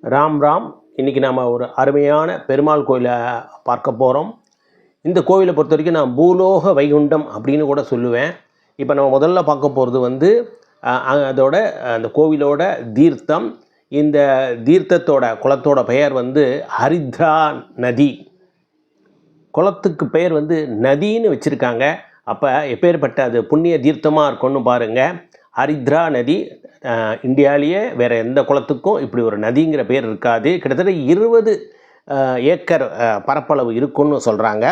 ராம் ராம். இன்றைக்கி நாம் ஒரு அருமையான பெருமாள் கோயிலை பார்க்க போகிறோம். இந்த கோவிலை பொறுத்த வரைக்கும் நான் பூலோக வைகுண்டம் அப்படின்னு கூட சொல்லுவேன். இப்போ நம்ம முதல்ல பார்க்க போகிறது அதோட அந்த கோவிலோட தீர்த்தம். இந்த தீர்த்தத்தோட குளத்தோட பெயர் ஹரித்ரா நதி. குளத்துக்கு பெயர் நதின்னு வச்சுருக்காங்க. அப்போ எப்பேற்பட்ட அது புண்ணிய தீர்த்தமாக இருக்கும்னு பாருங்கள். ஹரித்ரா நதி இந்தியாவிலேயே வேறு எந்த குளத்துக்கும் இப்படி ஒரு நதிங்கிற பேர் இருக்காது. கிட்டத்தட்ட 20 ஏக்கர் பரப்பளவு இருக்குன்னு சொல்கிறாங்க.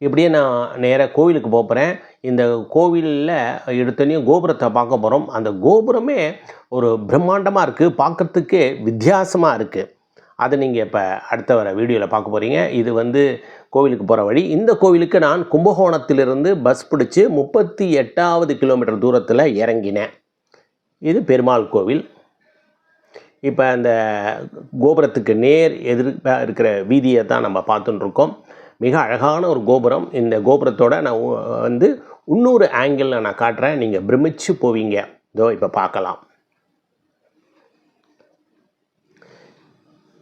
இப்படியே நான் நேராக கோவிலுக்கு போகிறேன். இந்த கோவிலில் எடுத்தனையும் கோபுரத்தை பார்க்க போகிறோம். அந்த கோபுரமே ஒரு பிரம்மாண்டமாக இருக்குது, பார்க்குறதுக்கே வித்தியாசமாக இருக்குது. அதை நீங்கள் இப்போ அடுத்த வர வீடியோவில் பார்க்க போகிறீங்க. இது கோவிலுக்கு போகிற வழி. இந்த கோவிலுக்கு நான் கும்பகோணத்திலிருந்து பஸ் பிடிச்சி 38வது கிலோமீட்டர் தூரத்தில் இறங்கினேன். இது பெருமாள் கோவில். இப்போ அந்த கோபுரத்துக்கு நேர் எதிர்ப்பாக இருக்கிற வீதியை தான் நம்ம பார்த்துட்டுருக்கோம். மிக அழகான ஒரு கோபுரம். இந்த கோபுரத்தோட நான் இன்னொரு ஆங்கிளில் நான் காட்டுறேன், நீங்கள் பிரமிச்சு போவீங்க. இதோ இப்போ பார்க்கலாம்.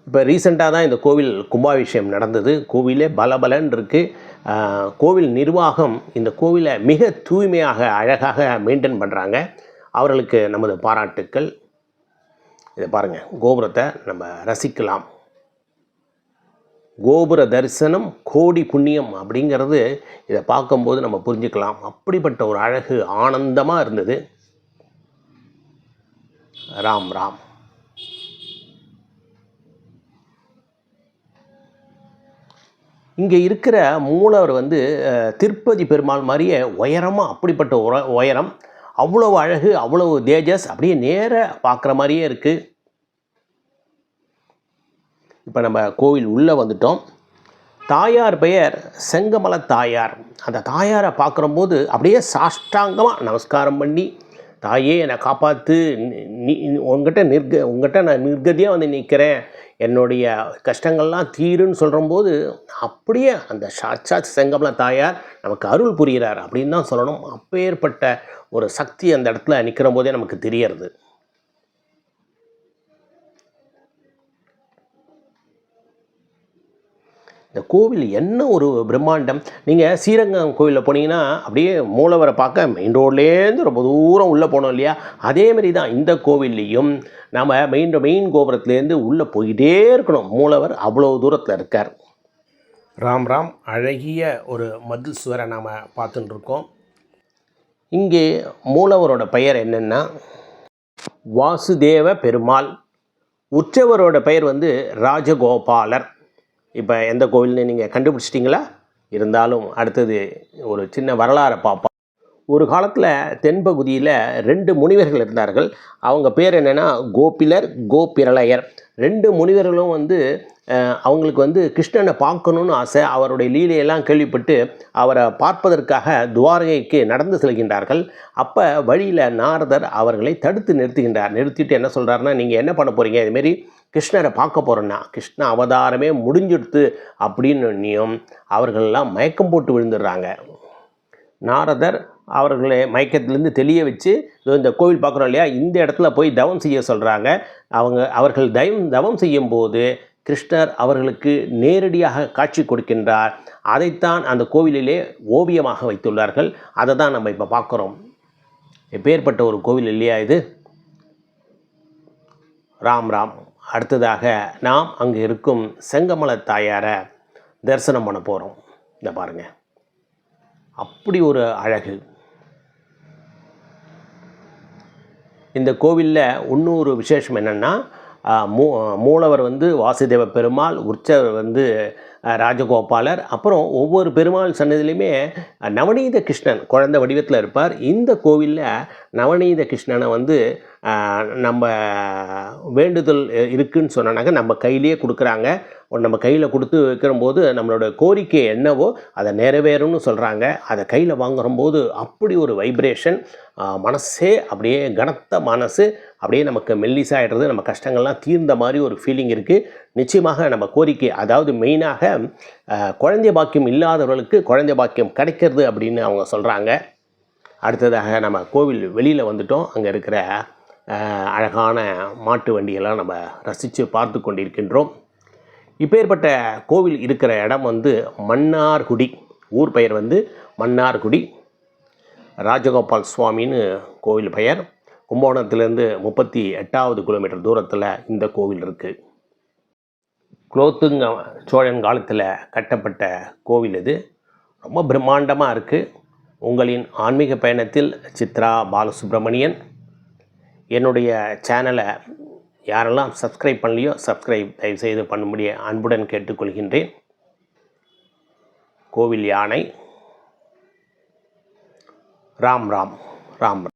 இப்போ ரீசெண்டாக தான் இந்த கோவில் கும்பாபிஷேகம் நடந்தது. கோவிலே பலபலன் இருக்குது. கோவில் நிர்வாகம் இந்த கோவிலை மிக தூய்மையாக அழகாக மெயின்டைன் பண்ணுறாங்க. அவர்களுக்கு நமது பாராட்டுக்கள். இதை பாருங்கள், கோபுரத்தை நம்ம ரசிக்கலாம். கோபுர தரிசனம் கோடி புண்ணியம் அப்படிங்கிறது இதை பார்க்கும்போது நம்ம புரிஞ்சுக்கலாம். அப்படிப்பட்ட ஒரு அழகு ஆனந்தமாக இருந்தது. ராம் ராம். இங்கே இருக்கிற மூலவர் திருப்பதி பெருமாள் மாதிரியே உயரமாக, அப்படிப்பட்ட உயரம், அவ்வளவு அழகு, அவ்வளவு தேஜஸ், அப்படியே நேர பார்க்குற மாதிரியே இருக்குது. இப்போ நம்ம கோவில் உள்ளே வந்துட்டோம். தாயார் பெயர் செங்கமல தாயார். அந்த தாயாரை பார்க்குறம்போது அப்படியே சாஷ்டாங்கமாக நமஸ்காரம் பண்ணி, தாயே என்னை காப்பாற்று, நீ உங்கள்கிட்ட நான் நிர்கதியாக நிற்கிறேன், என்னுடைய கஷ்டங்கள்லாம் தீருன்னு சொல்கிறம்போது அப்படியே அந்த சாட்சாத் செங்கமல தாயார் நமக்கு அருள் புரிகிறார் அப்படின்னு தான் சொல்லணும். அப்பேற்பட்ட ஒரு சக்தி அந்த இடத்துல நிற்கிற போதே நமக்கு தெரியறது. இந்த கோவில் என்ன ஒரு பிரம்மாண்டம். நீங்கள் ஸ்ரீரங்கம் கோவிலில் போனீங்கன்னா அப்படியே மூலவரை பார்க்க மெயின் ரோட்லேருந்து ரொம்ப தூரம் உள்ளே போனோம் இல்லையா? அதேமாரி தான் இந்த கோவில்லையும் நம்ம மெயின் கோபுரத்துலேருந்து உள்ளே போயிட்டே இருக்கணும். மூலவர் அவ்வளோ தூரத்தில் இருக்கார். ராம் ராம். அழகிய ஒரு மதில் சுவரை நாம் பார்த்துட்டுருக்கோம். இங்கே மூலவரோட பெயர் என்னென்னா வாசுதேவ பெருமாள். உற்சவரோட பெயர் ராஜகோபாலர். இப்போ எந்த கோவில்னு நீங்கள் கண்டுபிடிச்சிட்டிங்களா? இருந்தாலும் அடுத்தது ஒரு சின்ன வரலாறை பார்ப்போம். ஒரு காலத்தில் தென்பகுதியில் 2 முனிவர்கள் இருந்தார்கள். அவங்க பேர் என்னென்னா கோபிலர், கோபிரளையர். 2 முனிவர்களும் அவங்களுக்கு கிருஷ்ணனை பார்க்கணுன்னு ஆசை. அவருடைய லீலையெல்லாம் கேள்விப்பட்டு அவரை பார்ப்பதற்காக துவாரகைக்கு நடந்து செல்கின்றார்கள். அப்போ வழியில் நாரதர் அவர்களை தடுத்து நிறுத்திட்டு என்ன சொல்கிறாருன்னா, நீங்கள் என்ன பண்ண போகிறீங்க? இதுமாரி கிருஷ்ணரை பார்க்க போகிறோன்னா, கிருஷ்ண அவதாரமே முடிஞ்சிடுத்து அப்படின்னும் அவர்களெல்லாம் மயக்கம் போட்டு விழுந்துடுறாங்க. நாரதர் அவர்களை மயக்கத்திலேருந்து தெளிய வச்சு, இந்த கோவில் பார்க்குறோம் இல்லையா, இந்த இடத்துல போய் தவம் செய்ய சொல்கிறாங்க. அவர்கள் தவம் செய்யும்போது கிருஷ்ணர் அவர்களுக்கு நேரடியாக காட்சி கொடுக்கின்றார். அதைத்தான் அந்த கோவிலிலே ஓவியமாக வைத்துள்ளார்கள். அதை தான் நம்ம இப்போ பார்க்குறோம். எப்பேற்பட்ட ஒரு கோவில் இல்லையா இது? ராம் ராம். அடுத்ததாக நாம் அங்கே இருக்கும் செங்கமல தாயாரை தரிசனம் பண்ண போகிறோம். இந்த பாருங்கள், அப்படி ஒரு அழகு. இந்த கோவிலில் இன்னொரு விசேஷம் என்னென்னா, மூலவர் வாசுதேவ பெருமாள், உற்சவர் ராஜகோபாலர். அப்புறம் ஒவ்வொரு பெருமாள் சன்னதிலையுமே நவநீத கிருஷ்ணன் குழந்தை வடிவத்தில் இருப்பார். இந்த கோவிலில் நவநீத கிருஷ்ணனை நம்ம வேண்டுதல் இருக்குதுன்னு சொன்னாங்க, நம்ம கையிலேயே கொடுக்குறாங்க. நம்ம கையில் கொடுத்து வைக்கிறம்போது நம்மளோட கோரிக்கை என்னவோ அதை நிறைவேறும்னு சொல்கிறாங்க. அதை கையில் வாங்கும்போது அப்படி ஒரு வைப்ரேஷன், மனசே அப்படியே கனத்த மனசு அப்படியே நமக்கு மெல்லிசாயிடுறது. நம்ம கஷ்டங்கள்லாம் தீர்ந்த மாதிரி ஒரு ஃபீலிங் இருக்குது. நிச்சயமாக நம்ம கோரிக்கை, அதாவது மெயினாக குழந்தை பாக்கியம் இல்லாதவர்களுக்கு குழந்தை பாக்கியம் கிடைக்கிறது அப்படின்னு அவங்க சொல்கிறாங்க. அடுத்ததாக நம்ம கோவில் வெளியில் வந்துட்டோம். அங்கே இருக்கிற அழகான மாட்டு வண்டியெல்லாம் நம்ம ரசித்து பார்த்து கொண்டிருக்கின்றோம். இப்பேற்பட்ட கோவில் இருக்கிற இடம் வந்து மன்னார்குடி. ஊர் பெயர் வந்து மன்னார்குடி. ராஜகோபால் சுவாமின்னு கோவில் பெயர். கும்பகோணத்துலேருந்து 38வது கிலோமீட்டர் தூரத்தில் இந்த கோவில் இருக்குது. குலோத்துங்க சோழன் காலத்தில் கட்டப்பட்ட கோவில் இது. ரொம்ப பிரம்மாண்டமாக இருக்குது. உங்களின் ஆன்மீக பயணத்தில் சித்ரா பாலசுப்ரமணியன். என்னுடைய சேனலை யாரெல்லாம் சப்ஸ்கிரைப் பண்ணலையோ சப்ஸ்கிரைப் தயவுசெய்து பண்ணும்படி அன்புடன் கேட்டுக்கொள்கின்றேன். கோவில் யானை. ராம் ராம் ராம்.